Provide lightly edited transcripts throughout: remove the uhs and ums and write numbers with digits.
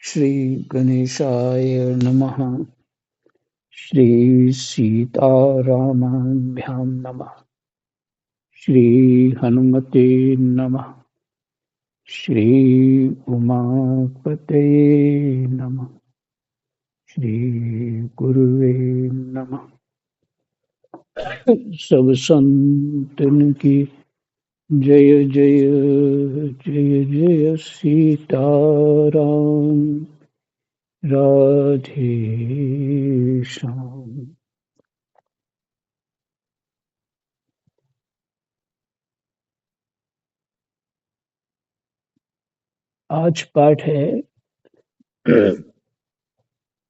श्री गणेशाय नमः। श्री सीतारामाभ्यां नमः। श्री हनुमते नमः। श्री उमापते नमः। श्री गुरुवे नमः। सब संतन की जय जय जय जय सीताराम। राधे श्याम। आज पाठ है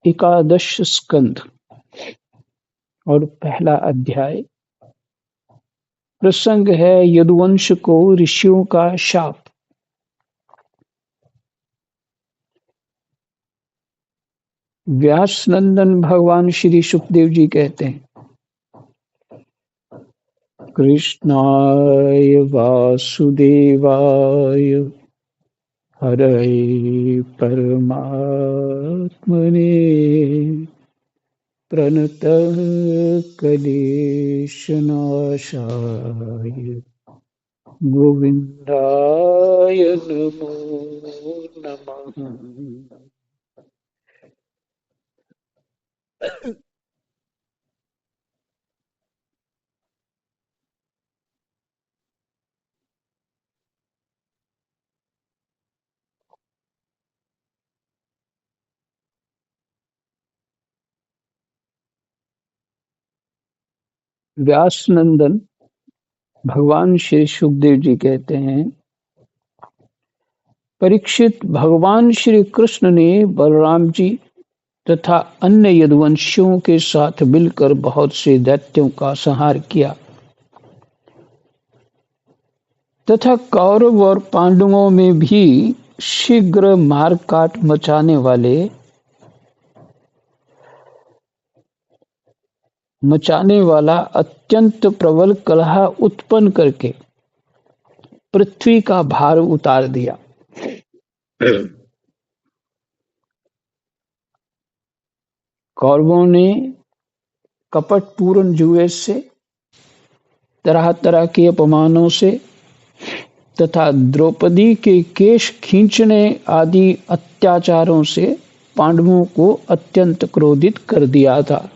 एकादश स्कंध और पहला अध्याय। प्रसंग है यदुवंश को ऋषियों का शाप। व्यास नंदन भगवान श्री सुखदेव जी कहते हैं, कृष्णाय वासुदेवाय हरये परमात्मने प्रणत क्लेशनाशाय गोविंदाय नमो नमः। व्यास नंदन भगवान श्री सुखदेव जी कहते हैं, परीक्षित, भगवान श्री कृष्ण ने बलराम जी तथा अन्य यदुवंशियों के साथ मिलकर बहुत से दैत्यों का संहार किया तथा कौरव और पांडवों में भी शीघ्र मारकाट मचाने वाला अत्यंत प्रबल कलह उत्पन्न करके पृथ्वी का भार उतार दिया। कौरवों ने कपटपूर्ण जुए से, तरह तरह के अपमानों से तथा द्रौपदी के केश खींचने आदि अत्याचारों से पांडवों को अत्यंत क्रोधित कर दिया था।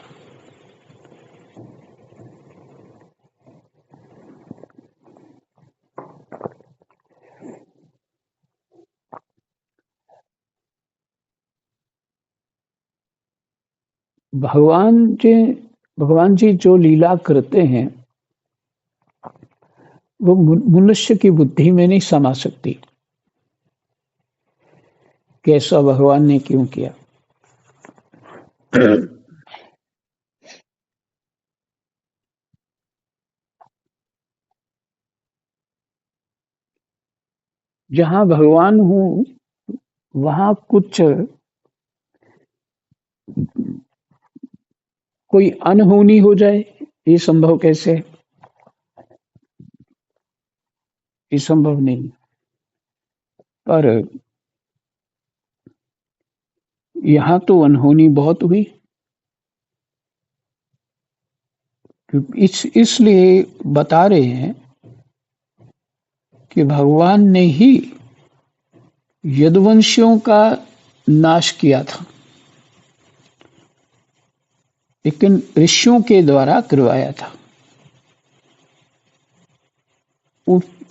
भगवान जी जो लीला करते हैं वो मनुष्य की बुद्धि में नहीं समा सकती। कैसा भगवान ने क्यों किया। जहां भगवान हो वहां कुछ कोई अनहोनी हो जाए, ये संभव कैसे है? ये संभव नहीं। पर यहाँ तो अनहोनी बहुत हुई। इसलिए बता रहे हैं कि भगवान ने ही यदुवंशियों का नाश किया था, लेकिन ऋषियों के द्वारा करवाया था।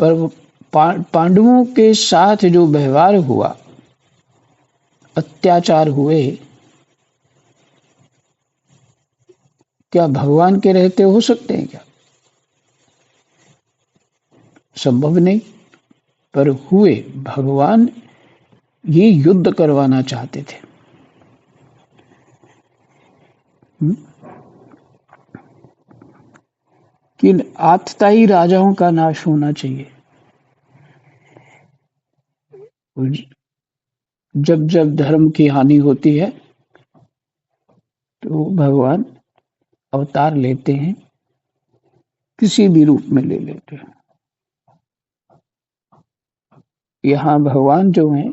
पर पांडवों के साथ जो व्यवहार हुआ, अत्याचार हुए, क्या भगवान के रहते हो सकते हैं क्या? संभव नहीं। पर हुए। भगवान ये युद्ध करवाना चाहते थे। कि आतताई राजाओं का नाश होना चाहिए। जब जब धर्म की हानि होती है तो भगवान अवतार लेते हैं, किसी भी रूप में ले लेते हैं। यहाँ भगवान जो हैं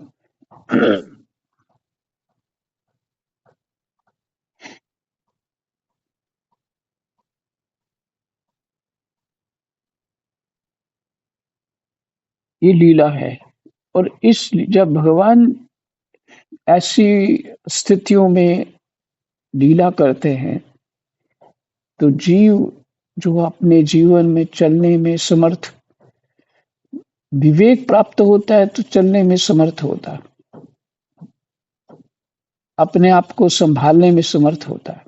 ये लीला है। और इस जब भगवान ऐसी स्थितियों में लीला करते हैं तो जीव जो अपने जीवन में चलने में समर्थ, विवेक प्राप्त होता है तो चलने में समर्थ होता है, अपने आप को संभालने में समर्थ होता है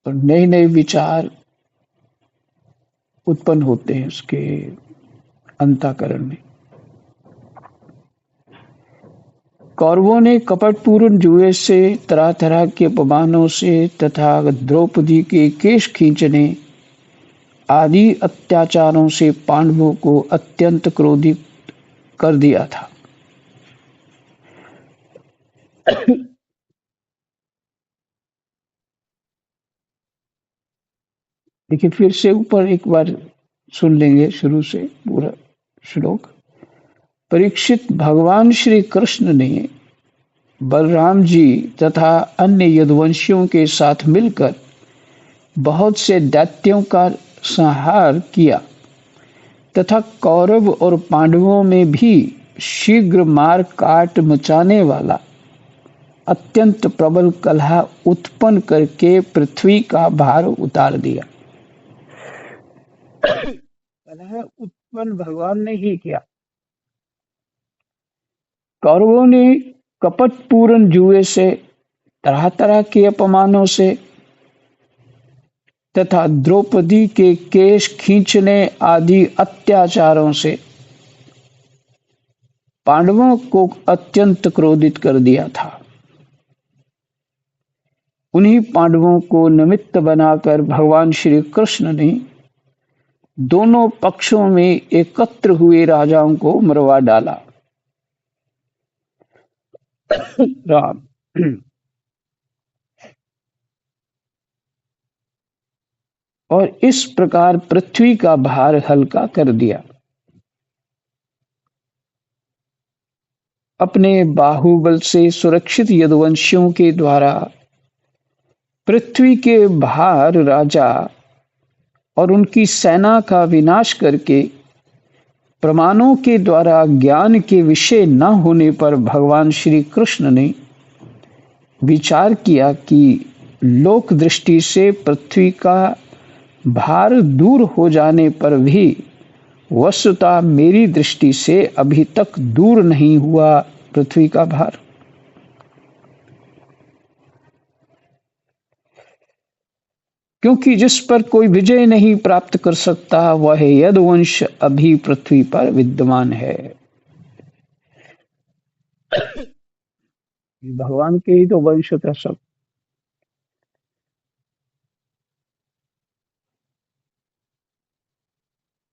और नए नए विचार उत्पन्न होते हैं उसके अंतःकरण में। कौरवों ने कपटपूर्ण जुए से, तरह तरह के अपमानों से तथा द्रौपदी के केश खींचने आदि अत्याचारों से पांडवों को अत्यंत क्रोधित कर दिया था। देखिए फिर से ऊपर एक बार सुन लेंगे शुरू से पूरा श्लोक। परीक्षित, भगवान श्री कृष्ण ने बलराम जी तथा अन्य यदुवंशियों के साथ मिलकर बहुत से दैत्यों का संहार किया तथा कौरव और पांडवों में भी शीघ्र मार काट मचाने वाला अत्यंत प्रबल कलह उत्पन्न करके पृथ्वी का भार उतार दिया। कलह उत्पन्न भगवान ने ही किया। कौरवों ने कपटपूर्ण जुए से, तरह तरह के अपमानों से तथा द्रौपदी के केश खींचने आदि अत्याचारों से पांडवों को अत्यंत क्रोधित कर दिया था। उन्हीं पांडवों को निमित्त बनाकर भगवान श्री कृष्ण ने दोनों पक्षों में एकत्र हुए राजाओं को मरवा डाला। राम और इस प्रकार पृथ्वी का भार हल्का कर दिया। अपने बाहुबल से सुरक्षित यदुवंशियों के द्वारा पृथ्वी के भार राजा और उनकी सेना का विनाश करके प्रमाणों के द्वारा ज्ञान के विषय न होने पर भगवान श्री कृष्ण ने विचार किया कि लोक दृष्टि से पृथ्वी का भार दूर हो जाने पर भी वस्तुतः मेरी दृष्टि से अभी तक दूर नहीं हुआ पृथ्वी का भार। क्योंकि जिस पर कोई विजय नहीं प्राप्त कर सकता वह यदुवंश अभी पृथ्वी पर विद्यमान है। भगवान के ही तो वंश था सब।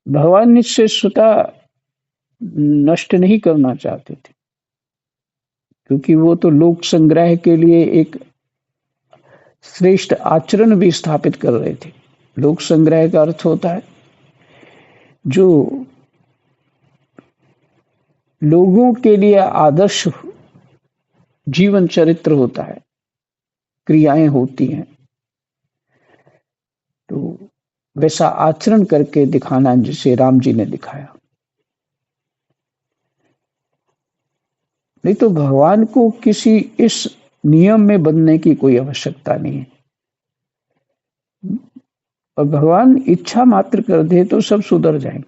भगवान निश्चय स्वतः नष्ट नहीं करना चाहते थे, क्योंकि वो तो लोक संग्रह के लिए एक श्रेष्ठ आचरण भी स्थापित कर रहे थे। लोक संग्रह का अर्थ होता है जो लोगों के लिए आदर्श जीवन चरित्र होता है, क्रियाएं होती हैं, तो वैसा आचरण करके दिखाना जिसे राम जी ने दिखाया। नहीं तो भगवान को किसी इस नियम में बंधने की कोई आवश्यकता नहीं है। और भगवान इच्छा मात्र कर दे तो सब सुधर जाए।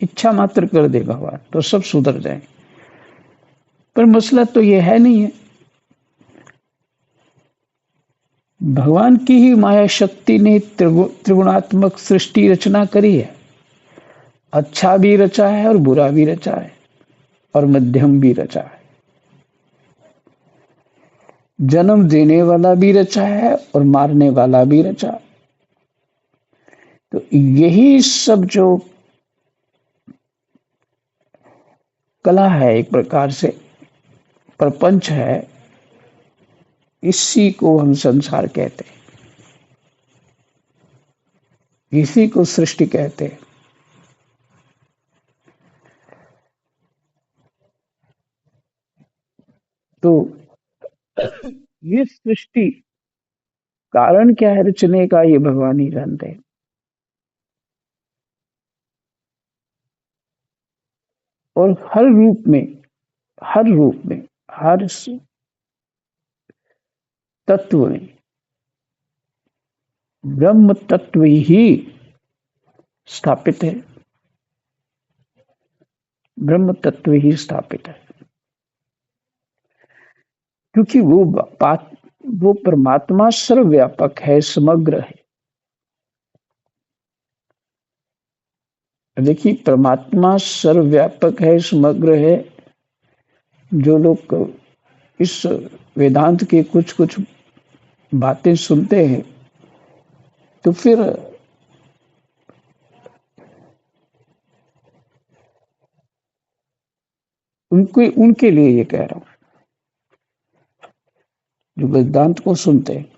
इच्छा मात्र कर दे भगवान तो सब सुधर जाए। पर मसला तो ये है नहीं है। भगवान की ही माया शक्ति ने त्रिगुणात्मक सृष्टि रचना करी है। अच्छा भी रचा है और बुरा भी रचा है और मध्यम भी रचा है। जन्म देने वाला भी रचा है और मारने वाला भी रचा है। तो यही सब जो कला है, एक प्रकार से प्रपंच है, इसी को हम संसार कहते हैं, इसी को सृष्टि कहते हैं। तो ये सृष्टि कारण क्या है रचने का, ये भगवान ही जानते हैं। और हर रूप में, हर तत्व में ब्रह्म तत्व ही स्थापित है, ब्रह्म तत्व ही स्थापित है। क्योंकि वो परमात्मा सर्वव्यापक है, समग्र है। देखिए, परमात्मा सर्वव्यापक है, समग्र है। जो लोग इस वेदांत के कुछ कुछ बातें सुनते हैं तो फिर उनके लिए ये कह रहा हूं, जो वेदांत को सुनते हैं।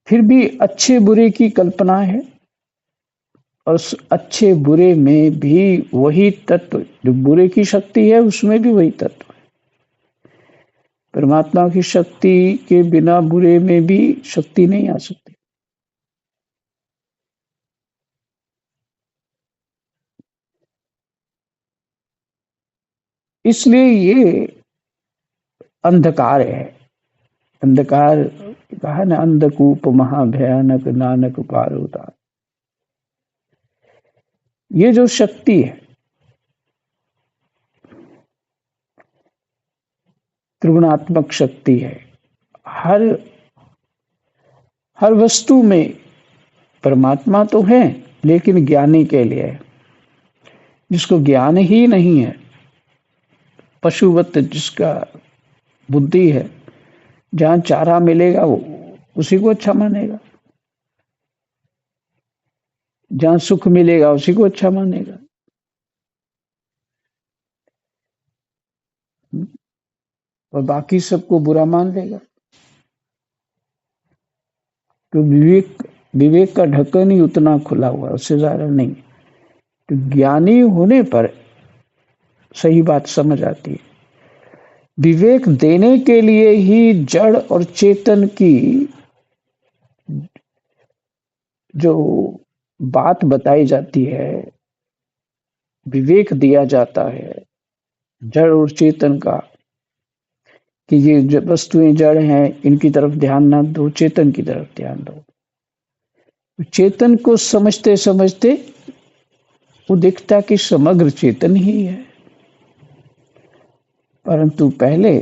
फिर भी अच्छे बुरे की कल्पना है, और उस अच्छे बुरे में भी वही तत्व, जो बुरे की शक्ति है उसमें भी वही तत्व है। परमात्मा की शक्ति के बिना बुरे में भी शक्ति नहीं आ सकती। इसलिए ये अंधकार है। अंधकार कहा ना, अंधकूप महाभयानक नानक पार होता। ये जो शक्ति है, त्रिगुणात्मक शक्ति है, हर हर वस्तु में परमात्मा तो है, लेकिन ज्ञानी के लिए है। जिसको ज्ञान ही नहीं है, पशुवत जिसका बुद्धि है, जहां चारा मिलेगा वो उसी को अच्छा मानेगा, जहां सुख मिलेगा उसी को अच्छा मानेगा। और बाकी सबको बुरा मान लेगा। तो विवेक का ढक्कन ही उतना खुला हुआ है, उससे ज्यादा नहीं। तो ज्ञानी होने पर सही बात समझ आती है। विवेक देने के लिए ही जड़ और चेतन की जो बात बताई जाती है, विवेक दिया जाता है जड़ और चेतन का, कि ये वस्तुएं जड़ हैं, इनकी तरफ ध्यान ना दो, चेतन की तरफ ध्यान दो। चेतन को समझते समझते वो दिखता कि समग्र चेतन ही है, परंतु पहले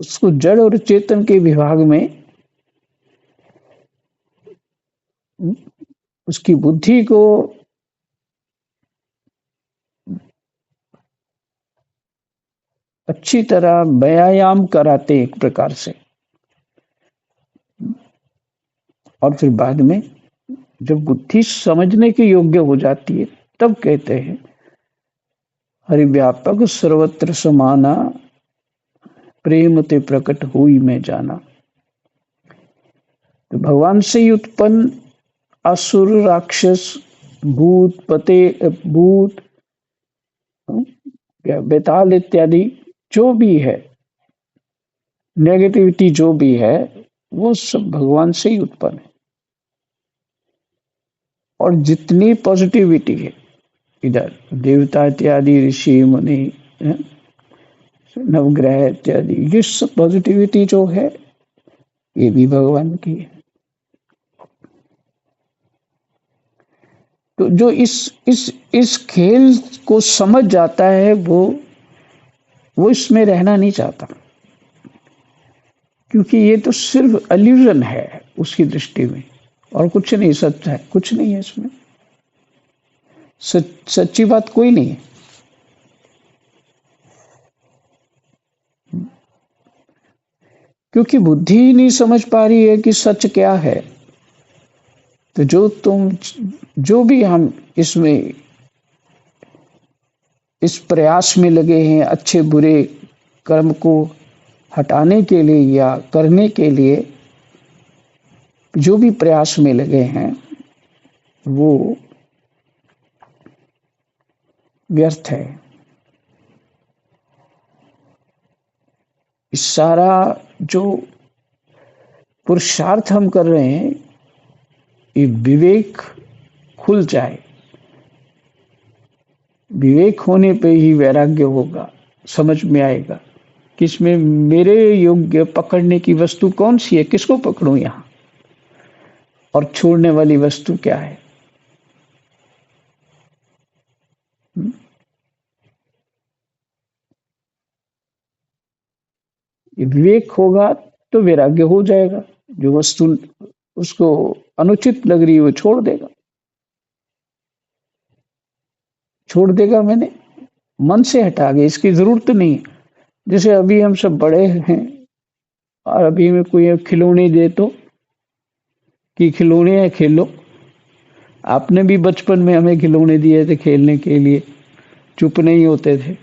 उसको जड़ और चेतन के विभाग में उसकी बुद्धि को अच्छी तरह व्यायाम कराते एक प्रकार से, और फिर बाद में जब बुद्धि समझने के योग्य हो जाती है तब कहते हैं हरिव्यापक सर्वत्र समाना, प्रेम ते प्रकट हुई में जाना। तो भगवान से ही उत्पन्न असुर, राक्षस, भूत, बेताल इत्यादि जो भी है, नेगेटिविटी जो भी है, वो सब भगवान से ही उत्पन्न है। और जितनी पॉजिटिविटी है इधर, देवता इत्यादि, ऋषि मुनि, नवग्रह इत्यादि, ये सब पॉजिटिविटी जो है ये भी भगवान की है। तो जो इस खेल को समझ जाता है वो इसमें रहना नहीं चाहता, क्योंकि ये तो सिर्फ इल्यूजन है उसकी दृष्टि में, और कुछ नहीं, सच है कुछ नहीं है इसमें, सच्ची बात कोई नहीं है। क्योंकि बुद्धि ही नहीं समझ पा रही है कि सच क्या है। तो जो भी हम इसमें इस प्रयास में लगे हैं अच्छे बुरे कर्म को हटाने के लिए या करने के लिए, जो भी प्रयास में लगे हैं वो व्यर्थ है। इस सारा जो पुरुषार्थ हम कर रहे हैं, ये विवेक खुल जाए। विवेक होने पे ही वैराग्य होगा, समझ में आएगा कि इसमें मेरे योग्य पकड़ने की वस्तु कौन सी है, किसको पकड़ूं यहाँ, और छोड़ने वाली वस्तु क्या है। विवेक होगा तो वैराग्य हो जाएगा। जो वस्तु उसको अनुचित लग रही है वो छोड़ देगा। छोड़ देगा मैंने मन से हटा के, इसकी जरूरत नहीं। जैसे अभी हम सब बड़े हैं और अभी में कोई खिलौने दे तो कि खिलौने है खेलो। आपने भी बचपन में हमें खिलौने दिए थे खेलने के लिए, चुप नहीं होते थे,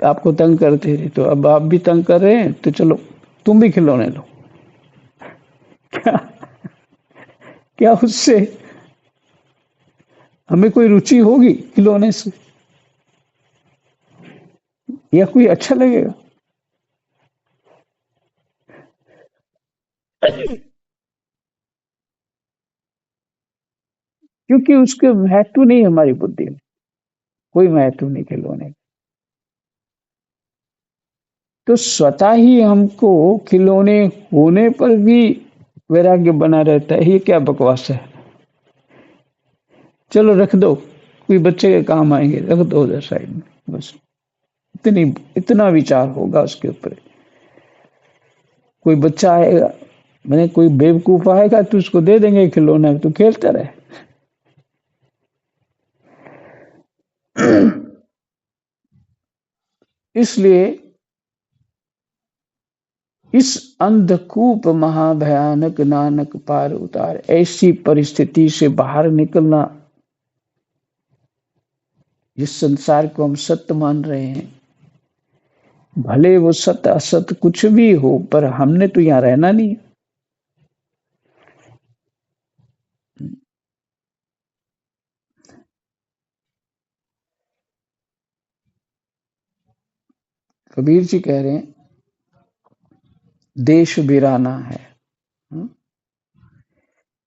आपको तंग करते थे। तो अब आप भी तंग कर रहे हैं तो चलो तुम भी खिलौने लो। क्या क्या उससे हमें कोई रुचि होगी खिलौने से, या कोई अच्छा लगेगा? क्योंकि उसके महत्व नहीं, हमारी बुद्धि में कोई महत्व नहीं खिलौने। तो स्वतः ही हमको खिलौने होने पर भी वैराग्य बना रहता है। ये क्या बकवास है? चलो रख दो, कोई बच्चे के काम आएंगे, रख दो उधर साइड में, बस इतना विचार होगा उसके ऊपर। कोई बच्चा आएगा, मैंने कोई बेवकूफ आएगा तो उसको दे देंगे खिलौना, तो खेलता रहे। इसलिए इस अंधकूप महाभयानक नानक पार उतार, ऐसी परिस्थिति से बाहर निकलना, जिस संसार को हम सत्य मान रहे हैं, भले वो सत्य असत्य कुछ भी हो, पर हमने तो यहाँ रहना नहीं। कबीर जी कह रहे हैं देश वीराना है।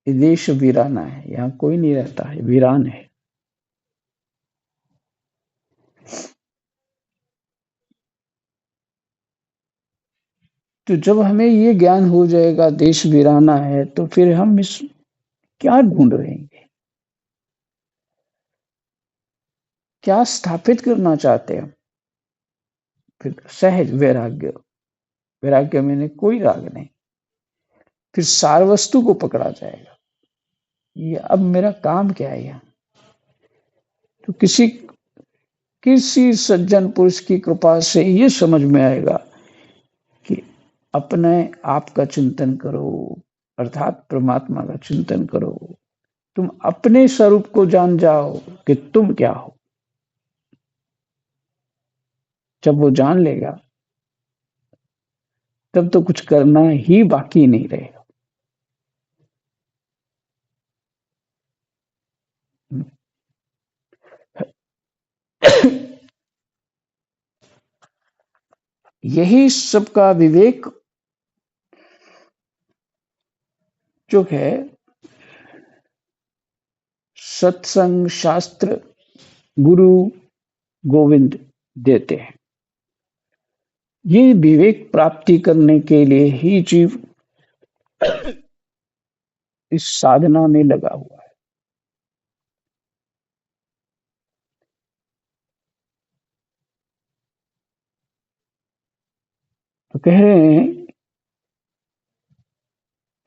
ये देश वीराना है, यहाँ कोई नहीं रहता है, वीरान है। तो जब हमें ये ज्ञान हो जाएगा देश वीराना है, तो फिर हम इस क्या ढूंढ रहे हैं, क्या स्थापित करना चाहते हैं? फिर सहज वैराग्य, वैराग्य में कोई राग नहीं, फिर सार वस्तु को पकड़ा जाएगा। ये अब मेरा काम क्या है यहाँ? तो किसी किसी सज्जन पुरुष की कृपा से ये समझ में आएगा कि अपने आप का चिंतन करो, अर्थात परमात्मा का चिंतन करो। तुम अपने स्वरूप को जान जाओ कि तुम क्या हो। जब वो जान लेगा तब तो कुछ करना ही बाकी नहीं रहेगा। यही सबका विवेक जो है सत्संग, शास्त्र, गुरु गोविंद देते हैं। ये विवेक प्राप्ति करने के लिए ही जीव इस साधना में लगा हुआ है। तो कह रहे हैं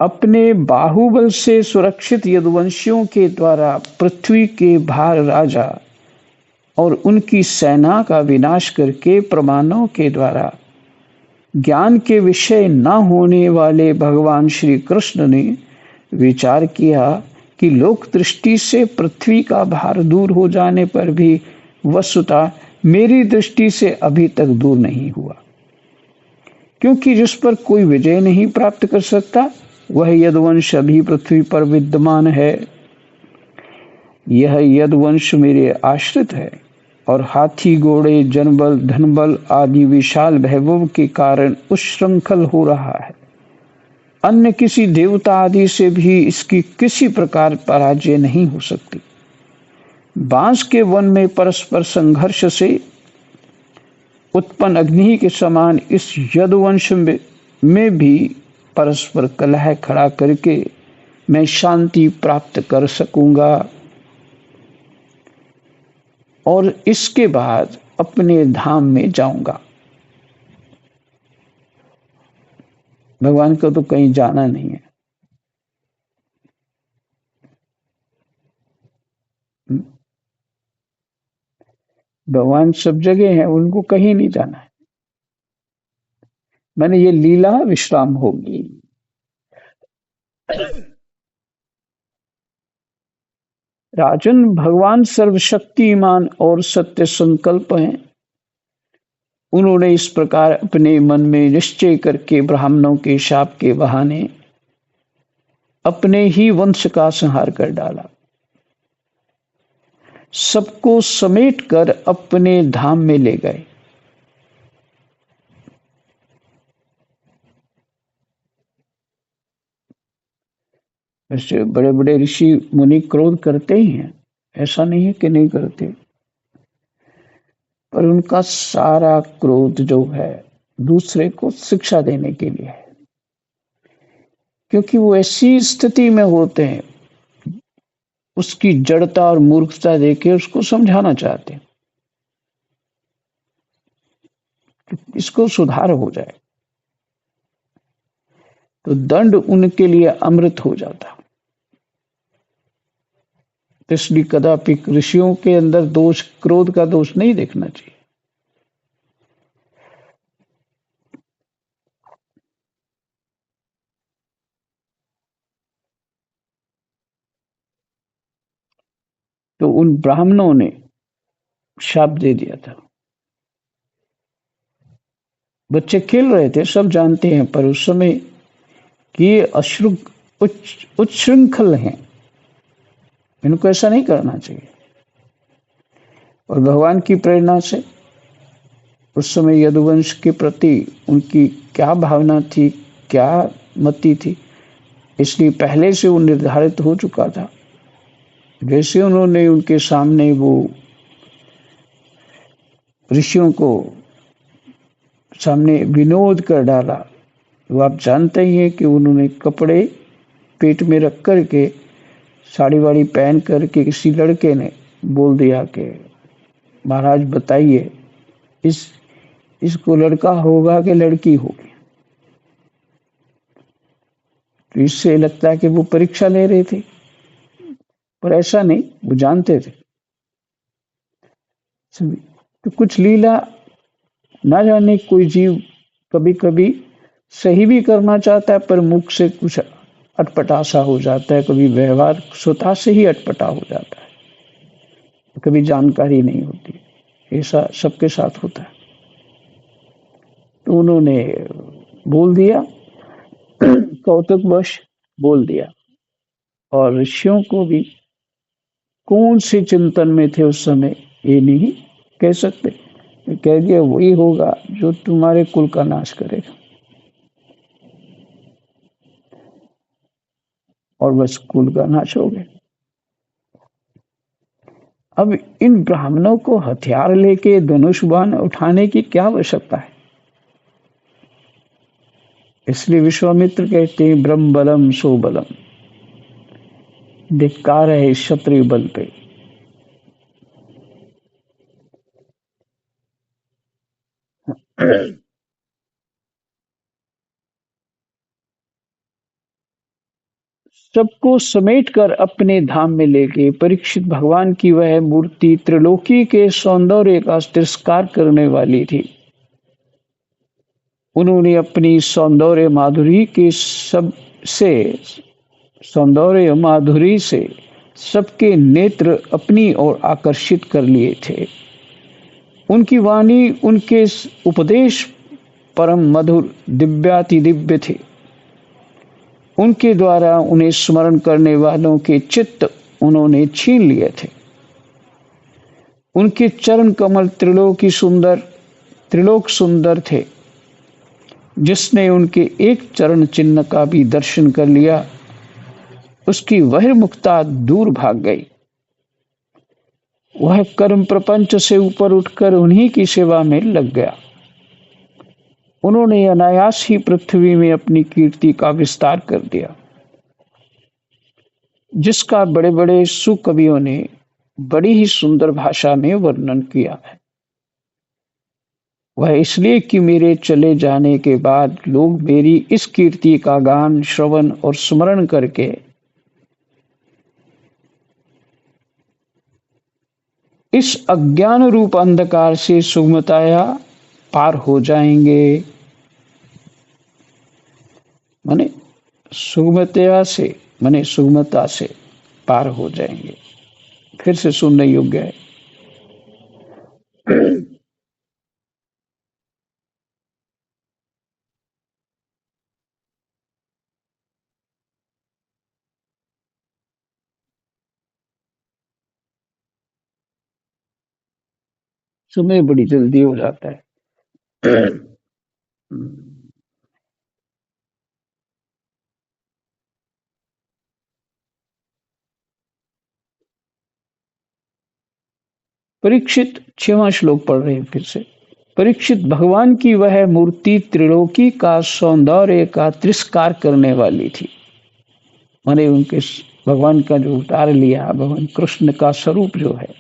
अपने बाहुबल से सुरक्षित यदुवंशियों के द्वारा पृथ्वी के भार राजा और उनकी सेना का विनाश करके प्रमाणों के द्वारा ज्ञान के विषय न होने वाले भगवान श्री कृष्ण ने विचार किया कि लोक दृष्टि से पृथ्वी का भार दूर हो जाने पर भी वस्तुतः मेरी दृष्टि से अभी तक दूर नहीं हुआ, क्योंकि जिस पर कोई विजय नहीं प्राप्त कर सकता वह यदुवंश अभी पृथ्वी पर विद्यमान है। यह यदुवंश मेरे आश्रित है और हाथी, घोड़े, जनबल, धनबल आदि विशाल वैभव के कारण उच्छृंखल हो रहा है। अन्य किसी देवता आदि से भी इसकी किसी प्रकार पराजय नहीं हो सकती। बांस के वन में परस्पर संघर्ष से उत्पन्न अग्नि के समान इस यदुवंश में भी परस्पर कलह खड़ा करके मैं शांति प्राप्त कर सकूंगा और इसके बाद अपने धाम में जाऊंगा। भगवान को तो कहीं जाना नहीं है। भगवान सब जगह है, उनको कहीं नहीं जाना है। मैंने ये लीला विश्राम होगी। राजन, भगवान सर्वशक्तिमान और सत्य संकल्प हैं। उन्होंने इस प्रकार अपने मन में निश्चय करके ब्राह्मणों के शाप के बहाने अपने ही वंश का संहार कर डाला। सबको समेटकर अपने धाम में ले गए। वैसे बड़े बड़े ऋषि मुनि क्रोध करते ही हैं, ऐसा नहीं है कि नहीं करते, पर उनका सारा क्रोध जो है दूसरे को शिक्षा देने के लिए है, क्योंकि वो ऐसी स्थिति में होते हैं, उसकी जड़ता और मूर्खता देके उसको समझाना चाहते हैं कि इसको सुधार हो जाए, तो दंड उनके लिए अमृत हो जाता। इसलिए कदापि ऋषियों के अंदर दोष, क्रोध का दोष नहीं देखना चाहिए। तो उन ब्राह्मणों ने शाप दे दिया था। बच्चे खेल रहे थे, सब जानते हैं, पर उस समय कि ये उच्छृंखल हैं, इनको ऐसा नहीं करना चाहिए। और भगवान की प्रेरणा से उस समय यदुवंश के प्रति उनकी क्या भावना थी, क्या मति थी, इसलिए पहले से वो निर्धारित हो चुका था। जैसे उन्होंने उनके सामने वो ऋषियों को सामने विनोद कर डाला, वो आप जानते ही हैं कि उन्होंने कपड़े पेट में रख कर के साड़ी वाड़ी पहन करके किसी लड़के ने बोल दिया कि महाराज बताइए इसको लड़का होगा कि लड़की होगी। तो इससे लगता है कि वो परीक्षा ले रहे थे, पर ऐसा नहीं, वो जानते थे। तो कुछ लीला ना जाने कोई जीव कभी कभी सही भी करना चाहता है, पर मुख से कुछ अटपटा सा हो जाता है, कभी व्यवहार स्वतः से ही अटपटा हो जाता है, कभी जानकारी नहीं होती। ऐसा सबके साथ होता है। तो उन्होंने बोल दिया, कौतुकवश बोल दिया, और ऋषियों को भी कौन से चिंतन में थे उस समय ये नहीं कह सकते, कह दिया वही होगा जो तुम्हारे कुल का नाश करेगा, और बस कुल का नाश हो गया। अब इन ब्राह्मणों को हथियार लेके धनुष बाण उठाने की क्या आवश्यकता है? इसलिए विश्वामित्र कहते हैं ब्रह्म बलम सो बलम, धिक्कार है क्षत्रिय बल पे। सबको समेटकर अपने धाम में ले गए। परीक्षित, भगवान की वह मूर्ति त्रिलोकी के सौंदर्य का तिरस्कार करने वाली थी। उन्होंने अपनी सौंदर्य माधुरी से सबके नेत्र अपनी ओर आकर्षित कर लिए थे। उनकी वाणी, उनके उपदेश परम मधुर दिव्याति दिव्य थे। उनके द्वारा उन्हें स्मरण करने वालों के चित्त उन्होंने छीन लिए थे। उनके चरण कमल त्रिलोक सुंदर थे। जिसने उनके एक चरण चिन्ह का भी दर्शन कर लिया, उसकी बहिर्मुखता दूर भाग गई। वह कर्म प्रपंच से ऊपर उठकर उन्हीं की सेवा में लग गया। उन्होंने अनायास ही पृथ्वी में अपनी कीर्ति का विस्तार कर दिया, जिसका बड़े बड़े सुकवियों ने बड़ी ही सुंदर भाषा में वर्णन किया है। वह इसलिए कि मेरे चले जाने के बाद लोग मेरी इस कीर्ति का गान, श्रवण और स्मरण करके इस अज्ञान रूप अंधकार से सुगमताया पार हो जाएंगे। माने सुगमता से पार हो जाएंगे। फिर से सुनने योग्य है। समय बड़ी जल्दी हो जाता है। परीक्षित 6वां श्लोक पढ़ रहे हैं फिर से। परीक्षित, भगवान की वह मूर्ति त्रिलोकी का सौंदर्य का तिरस्कार करने वाली थी। माने उनके भगवान का जो उतार लिया, भगवान कृष्ण का स्वरूप जो है,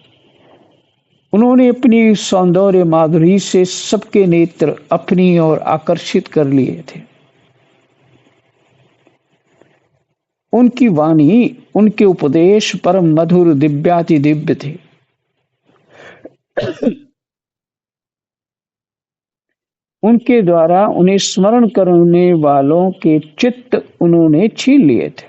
उन्होंने अपनी सौंदर्य माधुरी से सबके नेत्र अपनी ओर आकर्षित कर लिए थे। उनकी वाणी, उनके उपदेश परम मधुर दिव्याति दिव्य थे। उनके द्वारा उन्हें स्मरण करने वालों के चित्त उन्होंने छीन लिए थे।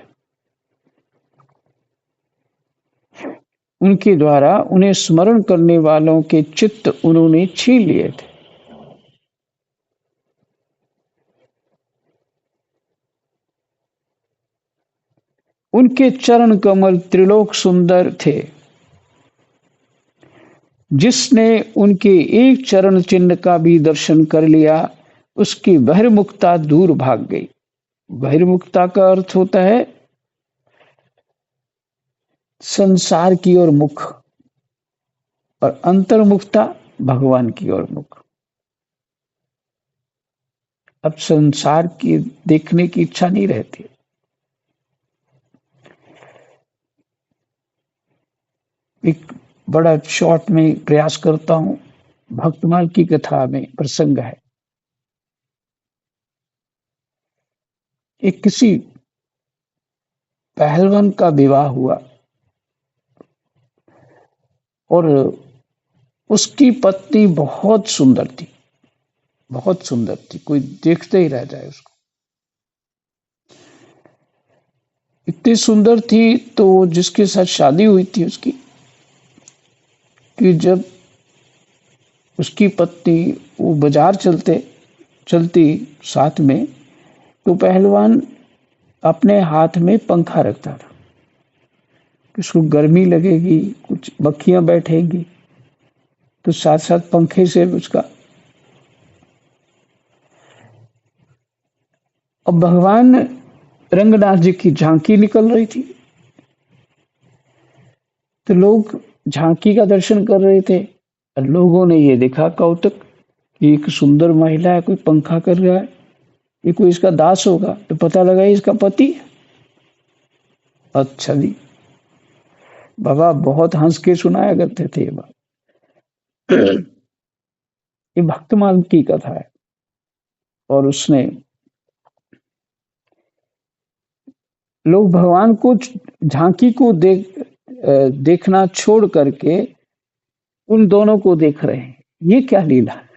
उनके द्वारा उन्हें स्मरण करने वालों के चित्त उन्होंने छीन लिए थे। उनके चरण कमल त्रिलोक सुंदर थे। जिसने उनके एक चरण चिन्ह का भी दर्शन कर लिया, उसकी बहिर्मुखता दूर भाग गई। बहिर्मुखता का अर्थ होता है संसार की ओर मुख, और अंतर्मुखता भगवान की ओर मुख। अब संसार की देखने की इच्छा नहीं रहती। एक बड़ा शॉर्ट में प्रयास करता हूं। भक्तमाल की कथा में प्रसंग है। एक किसी पहलवान का विवाह हुआ और उसकी पत्नी बहुत सुंदर थी, बहुत सुंदर थी, कोई देखते ही रह जाए उसको। इतनी सुंदर थी तो जिसके साथ शादी हुई थी उसकी, कि जब उसकी पत्नी वो बाजार चलती साथ में, तो पहलवान अपने हाथ में पंखा रखता था। उसको गर्मी लगेगी, कुछ मक्खियां बैठेंगी, तो साथ साथ पंखे से उसका। अब भगवान रंगनाथ जी की झांकी निकल रही थी, तो लोग झांकी का दर्शन कर रहे थे। और लोगों ने ये देखा कौतुक कि एक सुंदर महिला है, कोई पंखा कर रहा है, ये कोई इसका दास होगा। तो पता लगा इसका पति है। अच्छा जी, बाबा बहुत हंस के सुनाया करते थे ये बात। ये भक्तमाल की कथा है। और उसने लोग भगवान को झांकी को देखना छोड़ करके उन दोनों को देख रहे हैं। ये क्या लीला है?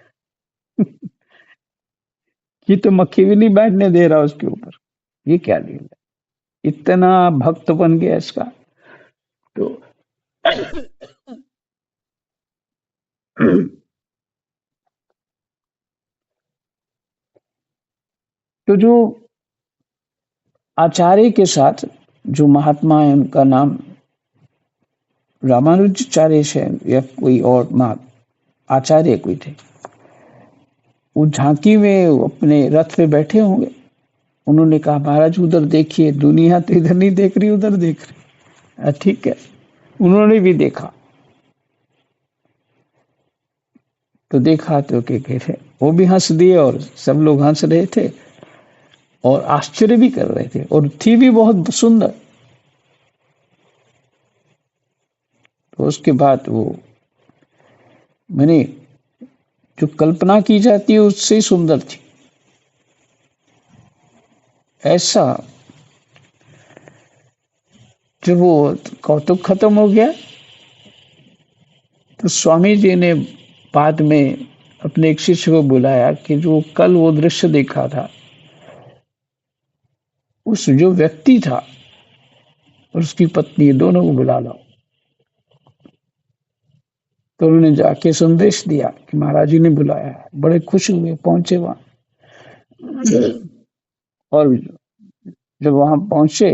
ये तो मक्खी भी नहीं बैठने दे रहा उसके ऊपर। ये क्या लीला, इतना भक्त बन गया इसका। तो तो जो आचार्य के साथ जो महात्मा है, उनका नाम रामानुजाचार्य है या कोई और आचार्य कोई थे। वो झांकी में अपने रथ पे बैठे होंगे। उन्होंने कहा महाराज उधर देखिए, दुनिया तो इधर नहीं देख रही, उधर देख रही। ठीक है, उन्होंने भी देखा, तो देखा तो क्या कह रहे, वो भी हंस दिए और सब लोग हंस रहे थे और आश्चर्य भी कर रहे थे, और थी भी बहुत सुंदर। तो उसके बाद वो, मैंने जो कल्पना की जाती है उससे सुंदर थी। ऐसा जब वो कौतुक खत्म हो गया तो स्वामी जी ने बाद में अपने एक शिष्य को बुलाया कि जो कल वो दृश्य देखा था, उस जो व्यक्ति था और उसकी पत्नी, दोनों को बुला लाओ। तो उन्होंने जाके संदेश दिया कि महाराज जी ने बुलाया है। बड़े खुश हुए, पहुंचे वहां। और जब वहां पहुंचे,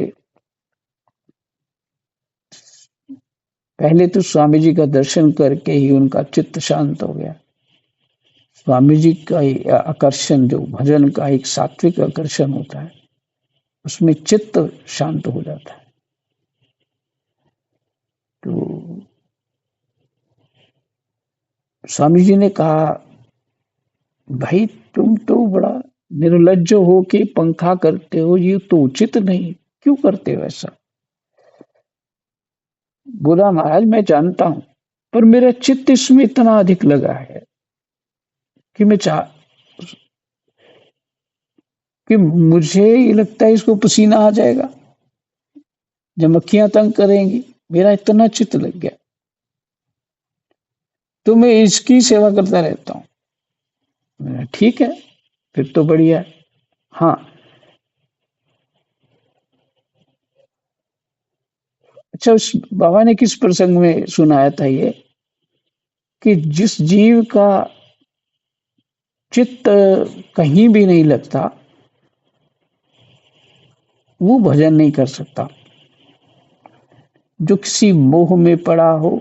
पहले तो स्वामी जी का दर्शन करके ही उनका चित्त शांत हो गया। स्वामी जी का आकर्षण, जो भजन का एक सात्विक आकर्षण होता है, उसमें चित्त शांत हो जाता है। तो स्वामी जी ने कहा, भाई तुम तो बड़ा निर्लज्ज हो के पंखा करते हो, ये तो उचित नहीं, क्यों करते हो ऐसा? बोला महाराज मैं जानता हूं, पर मेरा चित्त इसमें इतना अधिक लगा है कि मैं चाह कि मुझे ये लगता है इसको पसीना आ जाएगा, जब मक्खियां तंग करेंगी, मेरा इतना चित्त लग गया, तो मैं इसकी सेवा करता रहता हूँ। मैंने ठीक है, फिर तो बढ़िया। हाँ, अच्छा, उस बाबा ने किस प्रसंग में सुनाया था ये, कि जिस जीव का चित्त कहीं भी नहीं लगता, वो भजन नहीं कर सकता। जो किसी मोह में पड़ा हो,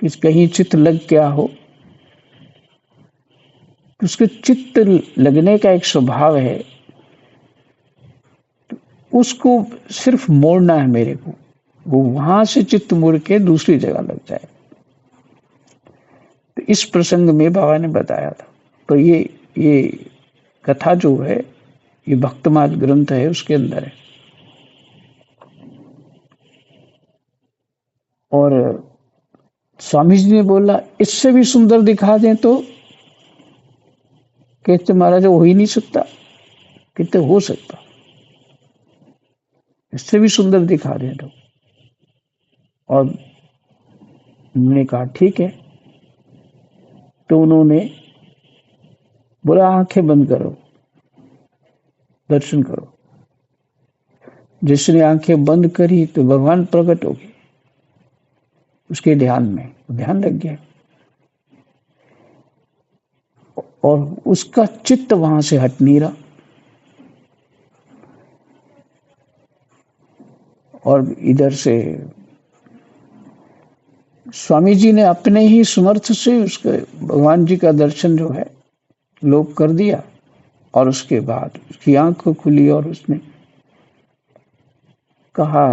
किस कहीं चित्त लग गया हो, तो उसके चित्त लगने का एक स्वभाव है, उसको सिर्फ मोड़ना है मेरे को, वो वहां से चित्त मुड़ के दूसरी जगह लग जाए। तो इस प्रसंग में बाबा ने बताया था। तो ये कथा जो है, ये भक्तमाल ग्रंथ है, उसके अंदर है। और स्वामी जी ने बोला इससे भी सुंदर दिखा दें तो, कहते महाराज हो ही नहीं सकता। कहते हो सकता, इससे भी सुंदर दिखा दें तो। और उन्होंने कहा ठीक है। तो उन्होंने बोला आंखें बंद करो, दर्शन करो। जिसने आंखें बंद करी तो भगवान प्रकट हो गए उसके ध्यान में, ध्यान लग गया और उसका चित्त वहां से हट नहीं रहा। और इधर से स्वामी जी ने अपने ही समर्थ से उसके भगवान जी का दर्शन जो है लोप कर दिया। और उसके बाद उसकी आंख खुली और उसने कहा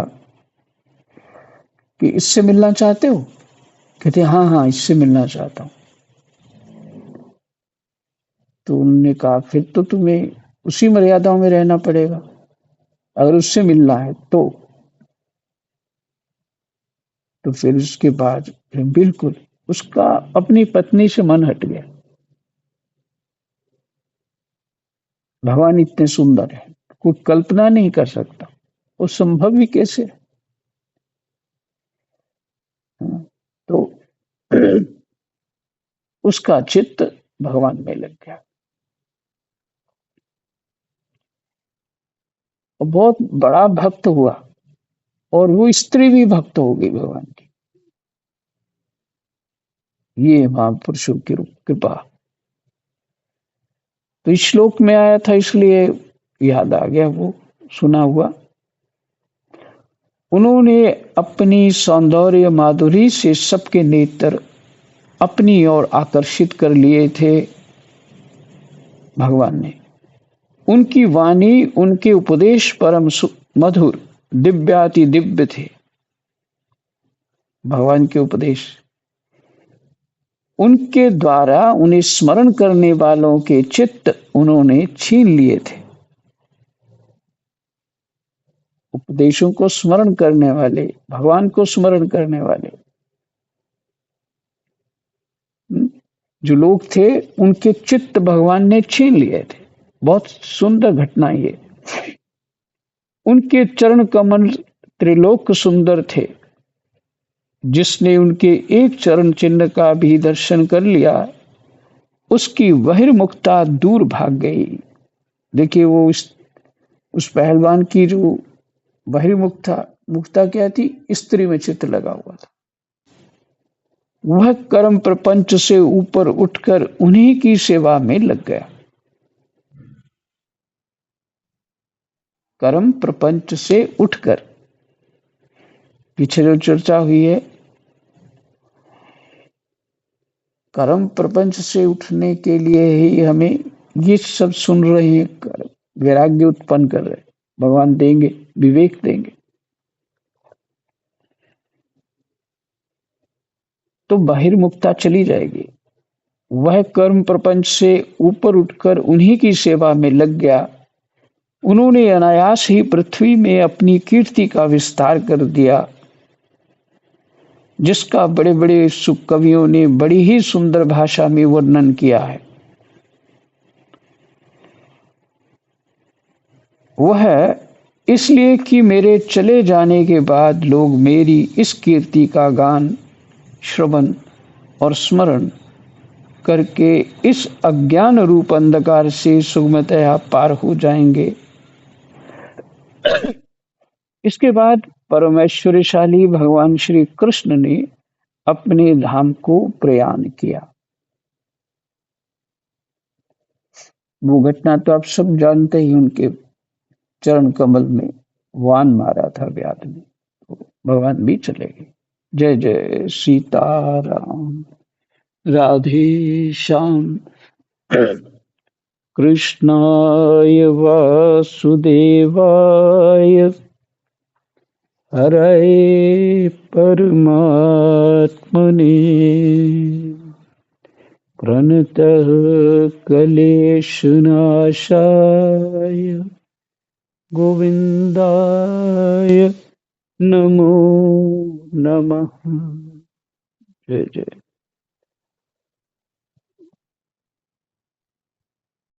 कि इससे मिलना चाहते हो? कहते हाँ हाँ, इससे मिलना चाहता हूं। तो उन्होंने कहा फिर तो तुम्हें उसी मर्यादाओं में रहना पड़ेगा, अगर उससे मिलना है तो। फिर उसके बाद बिल्कुल उसका अपनी पत्नी से मन हट गया। भगवान इतने सुंदर है, कोई कल्पना नहीं कर सकता, वो संभव भी कैसे है? तो उसका चित्त भगवान में लग गया और बहुत बड़ा भक्त हुआ, और वो स्त्री भी भक्त हो गई भगवान की। ये महापुरुषों की कृपा। तो इस श्लोक में आया था इसलिए याद आ गया, वो सुना हुआ। उन्होंने अपनी सौंदर्य माधुरी से सबके नेत्र अपनी ओर आकर्षित कर लिए थे। भगवान ने। उनकी वाणी, उनके उपदेश परम मधुर, दिव्याति दिव्य थे। भगवान के उपदेश, उनके द्वारा उन्हें स्मरण करने वालों के चित्त उन्होंने छीन लिए थे। उपदेशों को स्मरण करने वाले, भगवान को स्मरण करने वाले जो लोग थे, उनके चित्त भगवान ने छीन लिए थे। बहुत सुंदर घटना ये। उनके चरण कमल त्रिलोक सुंदर थे। जिसने उनके एक चरण चिन्ह का भी दर्शन कर लिया, उसकी बहिर्मुखता दूर भाग गई। देखिए वो उस पहलवान की जो बहिर्मुखता मुक्ता क्या थी? स्त्री में चित्त लगा हुआ था। वह कर्म प्रपंच से ऊपर उठकर उन्हीं की सेवा में लग गया। कर्म प्रपंच से उठकर, पीछे जो चर्चा हुई है, कर्म प्रपंच से उठने के लिए ही हमें ये सब सुन रहे हैं, वैराग्य उत्पन्न कर रहे, भगवान देंगे, विवेक देंगे। तो बहिर्मुखता चली जाएगी। वह कर्म प्रपंच से ऊपर उठकर उन्हीं की सेवा में लग गया। उन्होंने अनायास ही पृथ्वी में अपनी कीर्ति का विस्तार कर दिया, जिसका बड़े बड़े कवियों ने बड़ी ही सुंदर भाषा में वर्णन किया है। वह इसलिए कि मेरे चले जाने के बाद लोग मेरी इस कीर्ति का गान, श्रवण और स्मरण करके इस अज्ञान रूप अंधकार से सुगमतया पार हो जाएंगे। इसके बाद परमेश्वरशाली भगवान श्री कृष्ण ने अपने धाम को प्रयाण किया। वो घटना तो आप सब जानते ही, उनके चरण कमल में वान मारा था व्याध ने, तो भगवान भी चले गए। जय जय सीताराम, राधे श्याम। कृष्णाय वासुदेवाय हरे परमात्मने प्रणतः क्लेशनाशाय गोविंदाय नमो नमः। जय जय।